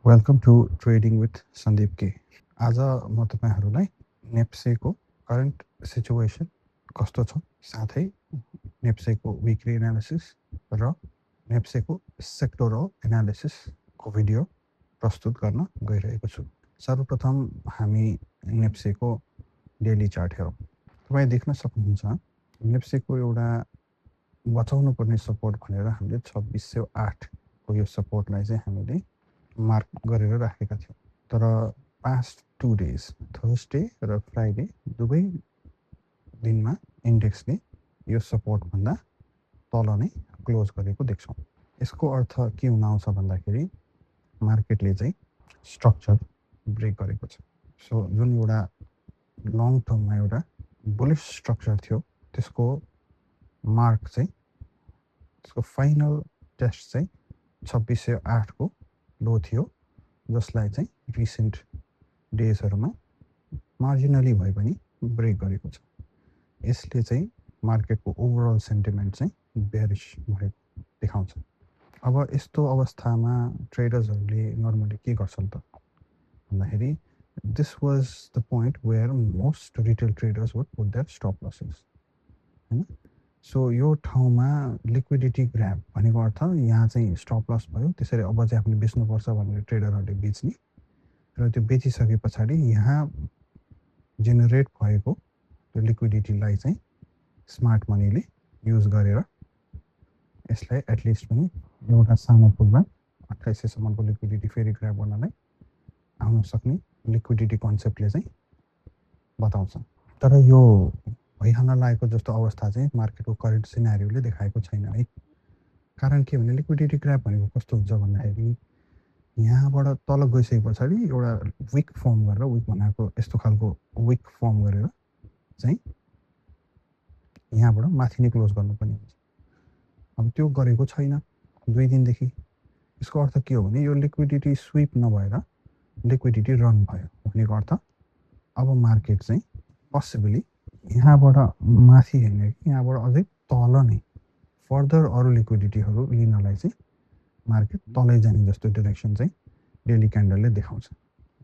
Welcome to trading with Sandeep K. आज म तपाईँहरूलाई नेप्सेको करेन्ट सिचुएसन कस्तो छ, साथै नेप्सेको विकली एनालिसिस र नेप्सेको सेक्टोरल एनालिसिसको भिडियो प्रस्तुत गर्न गइरहेको छु। सर्वप्रथम हामी नेप्सेको डेली चार्ट हेरौँ। तपाईँ देख्न सक्नुहुन्छ नेप्सेको एउटा बचाउनु पर्ने सपोर्ट भनेर हामीले 2608 यो सपोर्टलाई चाहिँ हामीले मार्क गरेर राखेका थियौँ। तर पास्ट 2 डेज थर्सडे र फ्राइडे दुवै दिनमा इन्डेक्सले यो सपोर्टभन्दा तल नै क्लोज गरेको देख्छौँ। यसको अर्थ के हुन आउँछ भन्दाखेरि मार्केटले चाहिँ स्ट्रक्चर ब्रेक गरेको छ। सो जुन एउटा लङ टर्ममा एउटा बुलिस स्ट्रक्चर थियो त्यसको मार्क चाहिँ त्यसको फाइनल टेस्ट चाहिँ 2608 को लो थियो, जसलाई चाहिँ रिसेन्ट डेजहरूमा मार्जिनली भए पनि ब्रेक गरेको छ। यसले चाहिँ मार्केटको ओभरअल सेन्टिमेन्ट चाहिँ बेरिश भएको देखाउँछ। अब यस्तो अवस्थामा ट्रेडर्सहरूले नर्मली के गर्छन् त भन्दाखेरि this was the point where most retail traders would put their stop losses, होइन। सो यो ठाउँमा लिक्विडिटी ग्राब भनेको अर्थ यहाँ चाहिँ स्टप लस भयो, त्यसरी अब चाहिँ आफूले बेच्नुपर्छ भनेर ट्रेडरहरूले बेच्ने र त्यो बेचिसके पछाडि यहाँ जेनेरेट भएको त्यो लिक्विडिटीलाई चाहिँ स्मार्ट मनीले युज गरेर यसलाई एटलिस्ट पनि एउटा सानो पुलमा 2800सम्मको लिक्विडिटी फेरि ग्राब गर्नलाई आउन सक्ने लिक्विडिटी कन्सेप्टले चाहिँ बताउँछ। तर यो भइहाल्न लागेको जस्तो अवस्था चाहिँ मार्केटको करेन्ट सिनारियोले देखाएको छैन है। कारण के भने लिक्विडिटी ग्राब भनेको कस्तो हुन्छ भन्दाखेरि यहाँबाट तल गइसके पछाडि एउटा विक फर्म गरेर, विक बनाएको यस्तो खालको विक फर्म गरेर चाहिँ यहाँबाट माथि नै क्लोज गर्नुपर्ने हुन्छ। अब त्यो गरेको छैन 2 दिनदेखि। यसको अर्थ के हो भने यो लिक्विडिटी स्विप नभएर लिक्विडिटी रन भयो भनेको अर्थ अब मार्केट चाहिँ पोसिबली यहाँबाट माथि होइन कि यहाँबाट अझै तल नै फर्दर अरू लिक्विडिटीहरू लिनलाई चाहिँ मार्केट तलै जाने जस्तो डिरेक्सन चाहिँ डेली क्यान्डलले देखाउँछ।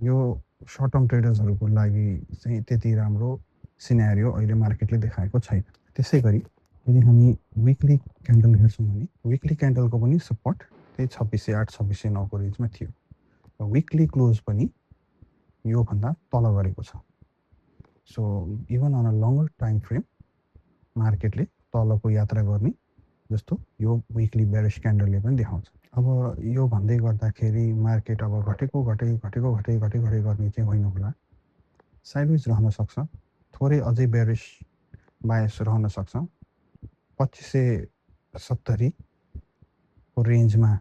यो सर्ट टर्म ट्रेडर्सहरूको लागि चाहिँ त्यति राम्रो सिनेरियो अहिले मार्केटले देखाएको छैन। त्यसै गरी यदि हामी विकली क्यान्डल हेर्छौँ भने विकली क्यान्डलको पनि सपोर्ट त्यही 2608 2609 को रेन्जमा थियो र विकली क्लोज पनि योभन्दा तल गरेको छ। So even on a longer time frame मार्केटले तलको यात्रा गर्ने जस्तो यो विकली बेरिश क्यान्डलले पनि देखाउँछ। अब यो भन्दै गर्दाखेरि मार्केट अब घटेको गर्ने चाहिँ होइन होला, साइडवेज रहन सक्छ, थोरै अझै बेरिश बायस रहन सक्छ। 2570 को रेन्जमा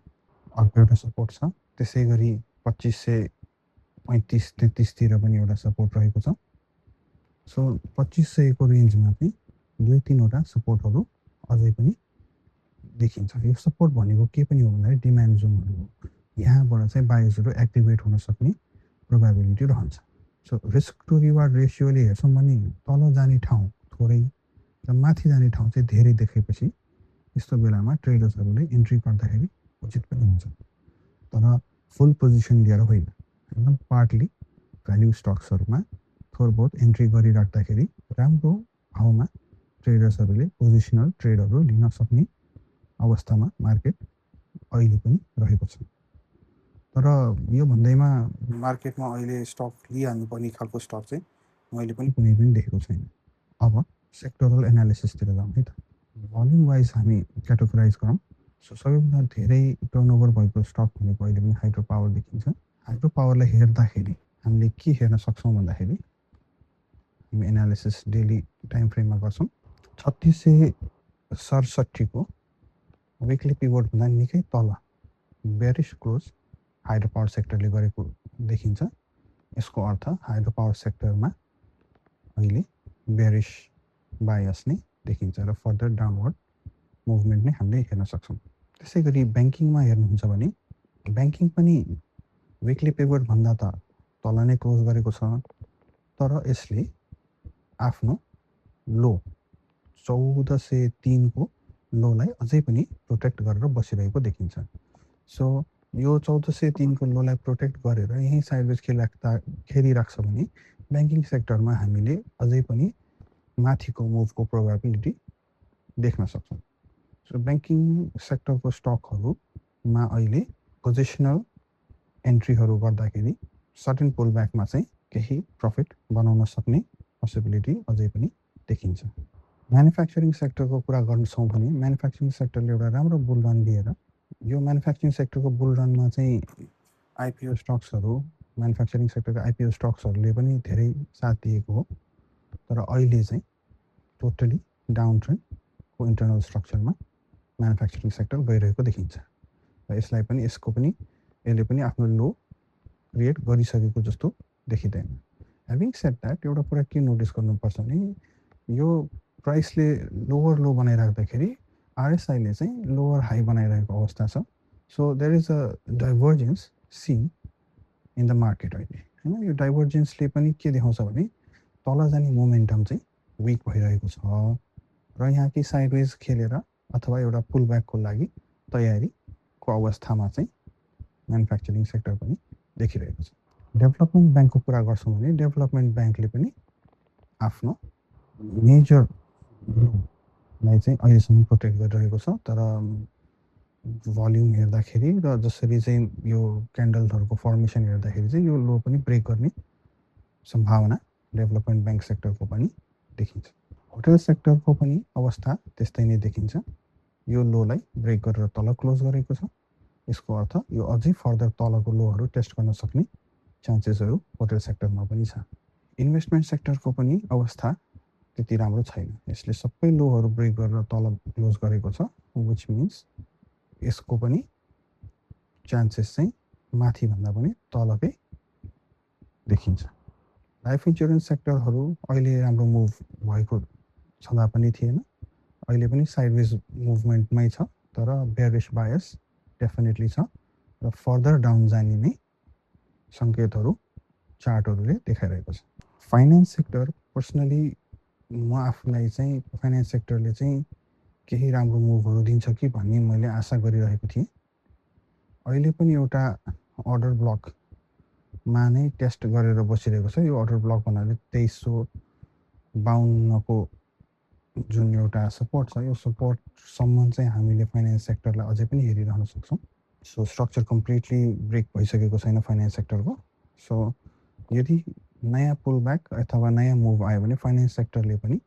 अर्को एउटा सपोर्ट छ। त्यसै गरी 2535-33 पनि एउटा सपोर्ट रहेको छ। सो 2500 को रेन्जमा चाहिँ 2-3वटा सपोर्टहरू अझै पनि देखिन्छ। यो सपोर्ट भनेको के पनि हो भन्दाखेरि डिमान्ड जोनहरू हो। यहाँबाट चाहिँ बायर्सहरू एक्टिभेट हुन सक्ने प्रोबेबिलिटी रहन्छ। सो रिस्क टु रिवार्ड रेसियोले हेर्छौँ भने तल जाने ठाउँ थोरै र माथि जाने ठाउँ चाहिँ धेरै देखेपछि यस्तो बेलामा ट्रेडर्सहरूले इन्ट्री गर्दाखेरि उचित पनि हुन्छ। तर फुल पोजिसन लिएर होइन, एकदम पार्टली भ्याल्यु स्टक्सहरूमा थोर बहुत इन्ट्री गरिराख्दाखेरि राम्रो भाउमा ट्रेडर्सहरूले पोजिसनल ट्रेडहरू लिन सक्ने अवस्थामा मार्केट अहिले पनि रहेको छ। तर यो भन्दैमा मार्केटमा अहिले स्टक लिइहाल्नुपर्ने खालको स्टक चाहिँ मैले पनि कुनै पनि देखेको छैन। अब सेक्टोरल एनालिसिसतिर जाउँ है त। भोल्युम वाइज हामी क्याटेगोराइज गरौँ। सो सबैभन्दा धेरै टर्नओभर भएको स्टक भनेको अहिले पनि हाइड्रो पावर देखिन्छ। हाइड्रो पावरलाई हेर्दाखेरि हामीले के हेर्न सक्छौँ भन्दाखेरि हामी एनालिसिस डेली टाइम फ्रेममा गर्छौँ। 3667 को विकली पिभटभन्दा निकै तल बेरिश क्लोज हाइड्रो पावर सेक्टरले गरेको देखिन्छ। यसको अर्थ हाइड्रो पावर सेक्टरमा अहिले बेरिश बायस नै देखिन्छ र फर्दर डाउनवर्ड मुभमेन्ट नै हामीले हेर्न सक्छौँ। त्यसै गरी ब्याङ्किङमा हेर्नुहुन्छ भने ब्याङ्किङ पनि विकली पिभटभन्दा त तल नै क्लोज गरेको छ, तर यसले आफ्नो लो 1403 को लोलाई अझै पनि प्रोटेक्ट गरेर बसिरहेको देखिन्छ। सो यो 1403 को लोलाई प्रोटेक्ट गरेर यही साइडवेज खेलिराख्छ भने ब्याङ्किङ सेक्टरमा हामीले अझै पनि माथिको मुभको प्रोबेबिलिटी देख्न सक्छौँ। सो ब्याङ्किङ सेक्टरको स्टकहरूमा अहिले पोजिसनल एन्ट्रीहरू गर्दाखेरि सर्टेन पुल ब्याकमा चाहिँ केही प्रफिट बनाउन सक्ने पोसिबिलिटी अझै पनि देखिन्छ। म्यानुफ्याक्चरिङ सेक्टरको कुरा गर्छौँ भने म्यानुफ्याक्चरिङ सेक्टरले एउटा राम्रो बुल रन लिएर यो म्यानुफ्याक्चरिङ सेक्टरको बुल रनमा चाहिँ आइपिओ स्टक्सहरू म्यानुफ्याक्चरिङ सेक्टरको आइपिओ स्टक्सहरूले पनि धेरै साथ दिएको हो। तर अहिले चाहिँ टोटली डाउन ट्रेन्डको इन्टरनल स्ट्रक्चरमा म्यानुफ्याक्चरिङ सेक्टर गइरहेको देखिन्छ र यसले पनि आफ्नो लो क्रिएट गरिसकेको जस्तो देखिँदैन। ह्याभिङ सेड द्याट एउटा कुरा के नोटिस गर्नुपर्छ भने यो प्राइसले लोवर लो बनाइराख्दाखेरि आरएसआईले चाहिँ लोवर हाई बनाइरहेको अवस्था छ। So there is a divergence seen in the market अहिले होइन। यो डाइभर्जेन्सले पनि के देखाउँछ भने तल जाने मोमेन्टम चाहिँ विक भइरहेको छ र यहाँ कि साइडवेज खेलेर अथवा एउटा पुल ब्याकको लागि तयारीको अवस्थामा चाहिँ म्यानुफ्याक्चरिङ सेक्टर पनि देखिरहेको छ। डेभलपमेन्ट ब्याङ्कको कुरा गर्छौँ भने डेभलपमेन्ट ब्याङ्कले पनि आफ्नो मेजर लाई चाहिँ अहिलेसम्म प्रोटेक्ट गरिरहेको छ। तर भल्युम हेर्दाखेरि र जसरी चाहिँ यो क्यान्डलहरूको फर्मेसन हेर्दाखेरि चाहिँ यो लो पनि ब्रेक गर्ने सम्भावना डेभलपमेन्ट ब्याङ्क सेक्टरको पनि देखिन्छ। होटल सेक्टरको पनि अवस्था त्यस्तै नै देखिन्छ। यो लोलाई ब्रेक गरेर तल क्लोज गरेको छ। यसको अर्थ यो अझै फर्दर तलको लोहरू टेस्ट गर्न सक्ने चान्सेसहरू होटल सेक्टरमा पनि छ। इन्भेस्टमेन्ट सेक्टरको पनि अवस्था त्यति राम्रो छैन। यसले सबै लोहरू ब्रेक गरेर तल क्लोज गरेको छ, विच मिन्स यसको पनि चान्सेस चाहिँ माथिभन्दा पनि तलकै देखिन्छ। लाइफ इन्सुरेन्स सेक्टरहरू अहिले राम्रो मुभ भएको छँदा पनि थिएन, अहिले पनि साइडवेज मुभमेन्टमै छ, तर बेयरिश बायस डेफिनेटली छ र फर्दर डाउन जाने नै सङ्केतहरू चार्टहरूले देखाइरहेको छ। फाइनेन्स सेक्टर पर्सनली म आफूलाई चाहिँ फाइनेन्स सेक्टरले चाहिँ केही राम्रो मुभहरू दिन्छ कि भन्ने मैले आशा गरिरहेको थिएँ। अहिले पनि एउटा अर्डर ब्लकमा नै टेस्ट गरेर बसिरहेको छ। यो अर्डर ब्लक भन्नाले 2352 को जुन एउटा सपोर्ट छ, यो सपोर्टसम्म चाहिँ हामीले फाइनेन्स सेक्टरलाई अझै पनि हेरिरहन सक्छौँ। सो स्ट्रक्चर कम्प्लिटली ब्रेक भइसकेको छैन फाइनेन्स सेक्टरको। सो यदि नयाँ पुल ब्याक अथवा नयाँ मुभ आयो भने फाइनेन्स सेक्टरले पनि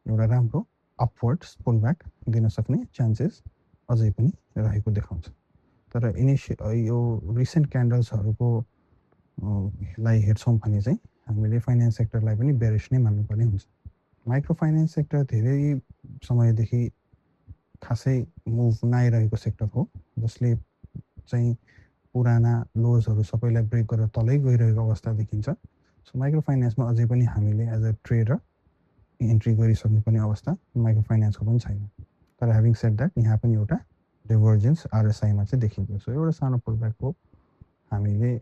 एउटा राम्रो अपवर्ड्स पुल ब्याक दिन सक्ने चान्सेस अझै पनि रहेको देखाउँछ। तर यो रिसेन्ट क्यान्डल्सहरूको लाई हेर्छौँ भने चाहिँ हामीले फाइनेन्स सेक्टरलाई पनि बेरिश नै मान्नुपर्ने हुन्छ। माइक्रो फाइनेन्स सेक्टर धेरै समयदेखि खासै मुभ नआइरहेको सेक्टर हो, जसले चाहिँ पुराना लोजहरू सबैलाई ब्रेक गरेर तलै गइरहेको अवस्था देखिन्छ। सो माइक्रो फाइनेन्समा अझै पनि हामीले एज अ ट्रेडर इन्ट्री गरिसक्नुपर्ने अवस्था माइक्रो फाइनेन्सको पनि छैन। तर ह्याभिङ सेड द्याट यहाँ पनि एउटा डिभर्जेन्स आरएसआईमा चाहिँ देखिन्छ। सो एउटा सानो पुलब्याकको हामीले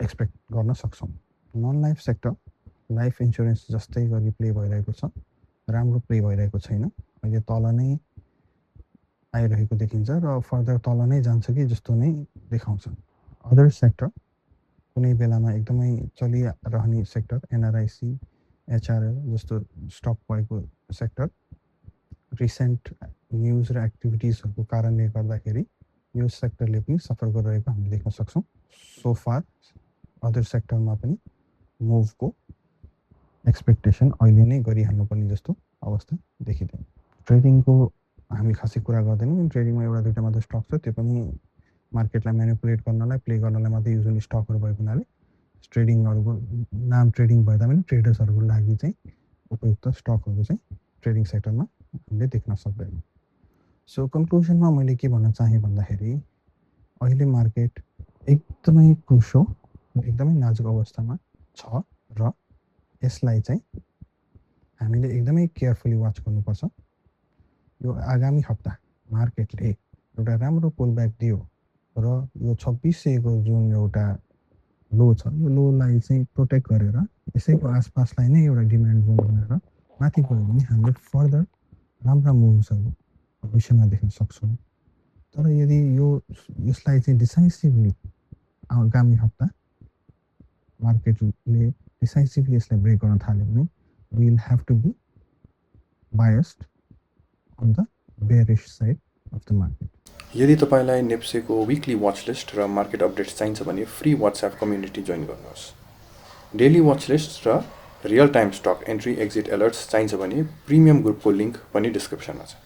एक्सपेक्ट गर्न सक्छौँ। Non life sector life insurance जस्तै गरी प्ले भइरहेको छ, राम्रो प्ले भइरहेको छैन। अहिले तल नै आइरहेको देखिन्छ र फर्दर तल नै जान्छ कि जस्तो नै देखाउँछ। अदर सेक्टर कुनै बेलामा एकदमै चलिरहने सेक्टर एनआरआइसी एचआरएल जस्तो स्टक भएको सेक्टर रिसेन्ट न्युज र एक्टिभिटिजहरूको कारणले गर्दाखेरि यो सेक्टरले पनि सफर गरिरहेको हामीले देख्न सक्छौँ। सो फार अदर सेक्टरमा पनि मुभको एक्सपेक्टेसन अहिले नै गरिहाल्नुपर्ने जस्तो अवस्था देखिँदैन। ट्रेडिङको हामी खासै कुरा गर्दैनौँ। ट्रेडिङमा एउटा दुईवटा मात्रै स्टक छ, त्यो पनि मार्केटलाई म्यानिपुलेट गर्नलाई प्ले गर्नलाई मात्रै युजली स्टकहरू भएको हुनाले ट्रेडिङहरूको नाम ट्रेडिङ भए तापनि ट्रेडर्सहरूको लागि चाहिँ उपयुक्त स्टकहरू चाहिँ ट्रेडिङ सेक्टरमा हामीले देख्न सक्दैनौँ। सो कन्क्लुजनमा मैले के भन्न चाहेँ भन्दाखेरि अहिले मार्केट एकदमै क्रुसो र एकदमै नाजुक अवस्थामा छ र यसलाई चाहिँ हामीले एकदमै केयरफुली वाच गर्नुपर्छ। यो आगामी हप्ता मार्केटले एउटा राम्रो पुलब्याक दियो र यो 2600 को जुन एउटा लो छ, यो लोलाई चाहिँ प्रोटेक्ट गरेर यसैको आसपासलाई नै एउटा डिमान्ड जोन बनाएर माथि गयो भने हामीले फर्दर राम्रा मुभ्सहरू भविष्यमा देख्न सक्छौँ। तर यदि यसलाई चाहिँ डिसाइसिभली आगामी हप्ता मार्केटले डिसाइसिभली यसलाई ब्रेक गर्न थाल्यो भने we will have to be biased on the bearish side of the market. यदि तपाईलाई नेप्सेको विकली वाच लिस्ट र मार्केट अपडेट्स चाहिन्छ भने फ्री व्हाट्सएप कम्युनिटी जोइन गर्नुहोस्। डेली वाच लिस्ट र real time stock entry exit alerts चाहिन्छ भने प्रिमियम ग्रुपको लिङ्क पनि डिस्क्रिप्सनमा छ।